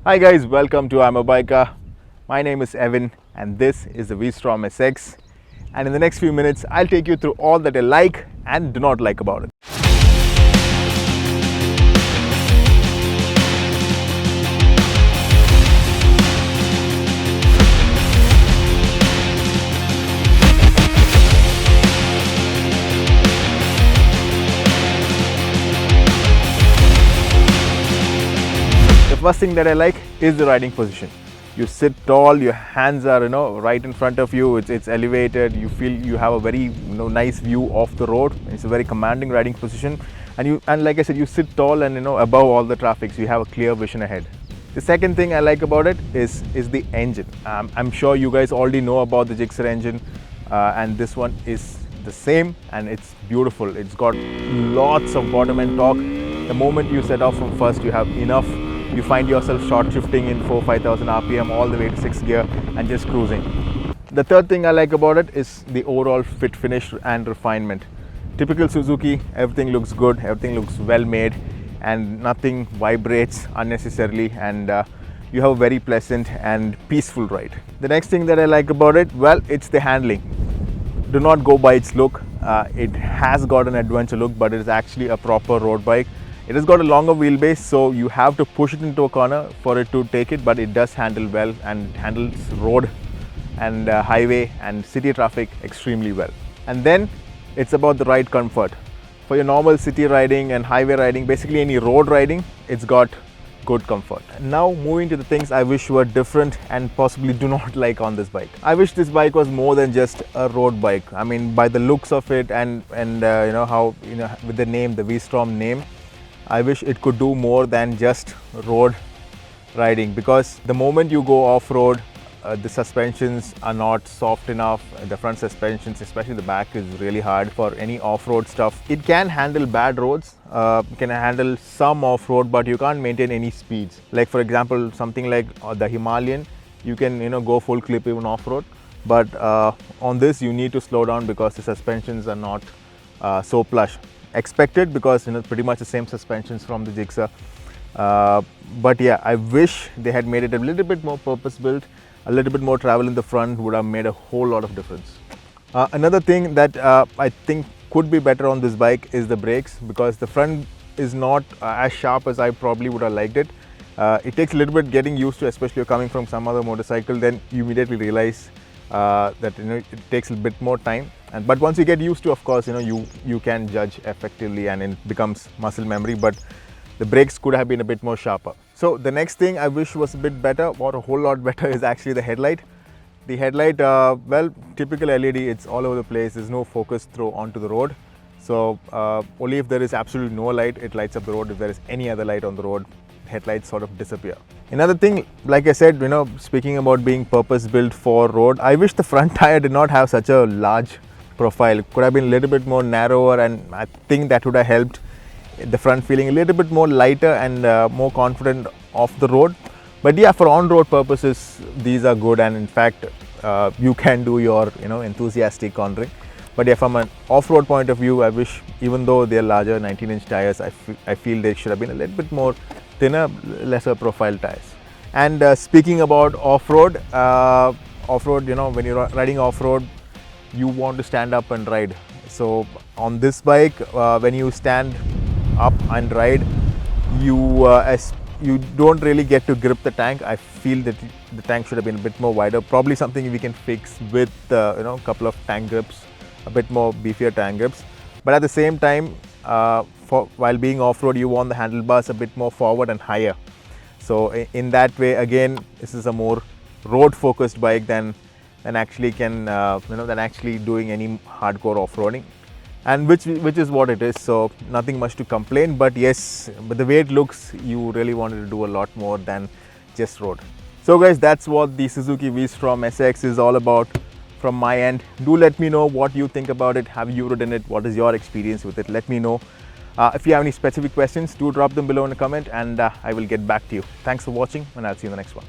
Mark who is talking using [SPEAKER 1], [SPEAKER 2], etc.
[SPEAKER 1] Hi guys, welcome to IAMABIKER. My name is Evan and this is the V-Strom SX, and in the next few minutes I'll take you through all that I like and do not like about it. The first thing that I like is the riding position. You sit tall, your hands are right in front of you, it's elevated, you feel you have a very nice view of the road. It's a very commanding riding position, and like I said, you sit tall and above all the traffic, so you have a clear vision ahead. The second thing I like about it is the engine. I'm sure you guys already know about the Gixxer engine, and this one is the same, and it's beautiful. It's got lots of bottom end torque. The moment you set off from first, you have enough. You find yourself short shifting in 4,000-5,000 RPM all the way to 6th gear and just cruising. The third thing I like about it is the overall fit finish and refinement. Typical Suzuki, everything looks good, everything looks well made, and nothing vibrates unnecessarily, and you have a very pleasant and peaceful ride. The next thing that I like about it, well, it's the handling. Do not go by its look. It has got an adventure look, but it is actually a proper road bike. It has got a longer wheelbase, so you have to push it into a corner for it to take it, but it does handle well and handles road and highway and city traffic extremely well. And then it's about the ride comfort. For your normal city riding and highway riding, basically any road riding, it's got good comfort. Now moving to the things I wish were different and possibly do not like on this bike. I wish this bike was more than just a road bike. I mean, by the looks of it and how with the name, the V-Strom name, I wish it could do more than just road riding, because the moment you go off-road, the suspensions are not soft enough. The front suspensions, especially the back, is really hard for any off-road stuff. It can handle bad roads, can handle some off-road, but you can't maintain any speeds. Like for example, something like the Himalayan, you can go full clip even off-road, but on this you need to slow down because the suspensions are not so plush. Expected, because pretty much the same suspensions from the Gixxer, but yeah, I wish they had made it a little bit more purpose built. A little bit more travel in the front would have made a whole lot of difference. Another thing that I think could be better on this bike is the brakes, because the front is not as sharp as I probably would have liked it. It takes a little bit getting used to, especially if you're coming from some other motorcycle. Then you immediately realize that it takes a bit more time. But once you get used to, of course, you can judge effectively and it becomes muscle memory, but the brakes could have been a bit more sharper. So the next thing I wish was a bit better, or a whole lot better, is actually the headlight. The headlight, well, typical LED, it's all over the place. There's no focus throw onto the road. So only if there is absolutely no light, it lights up the road. If there is any other light on the road, headlights sort of disappear. Another thing, like I said, speaking about being purpose built for road, I wish the front tire did not have such a large profile. It could have been a little bit more narrower, and I think that would have helped the front feeling a little bit more lighter and more confident off the road. But yeah, for on-road purposes, these are good, and in fact you can do your enthusiastic cornering. But yeah, from an off-road point of view, I wish, even though they're larger 19-inch tires, I feel they should have been a little bit more thinner, lesser profile tires. And speaking about off-road, when you're riding off-road, you want to stand up and ride. So on this bike, when you stand up and ride, you don't really get to grip the tank. I feel that the tank should have been a bit more wider. Probably something we can fix with a couple of tank grips, a bit more beefier tank grips. But at the same time, while being off-road, you want the handlebars a bit more forward and higher. So in that way, again, this is a more road-focused bike than actually doing any hardcore off-roading, and which is what it is. So nothing much to complain, but yes, but the way it looks, you really wanted to do a lot more than just road. So guys, that's what the Suzuki V-Strom SX is all about from my end. Do let me know what you think about it. Have you ridden it? What is your experience with it? Let me know. If you have any specific questions, do drop them below in a comment, and I will get back to you. Thanks for watching, and I'll see you in the next one.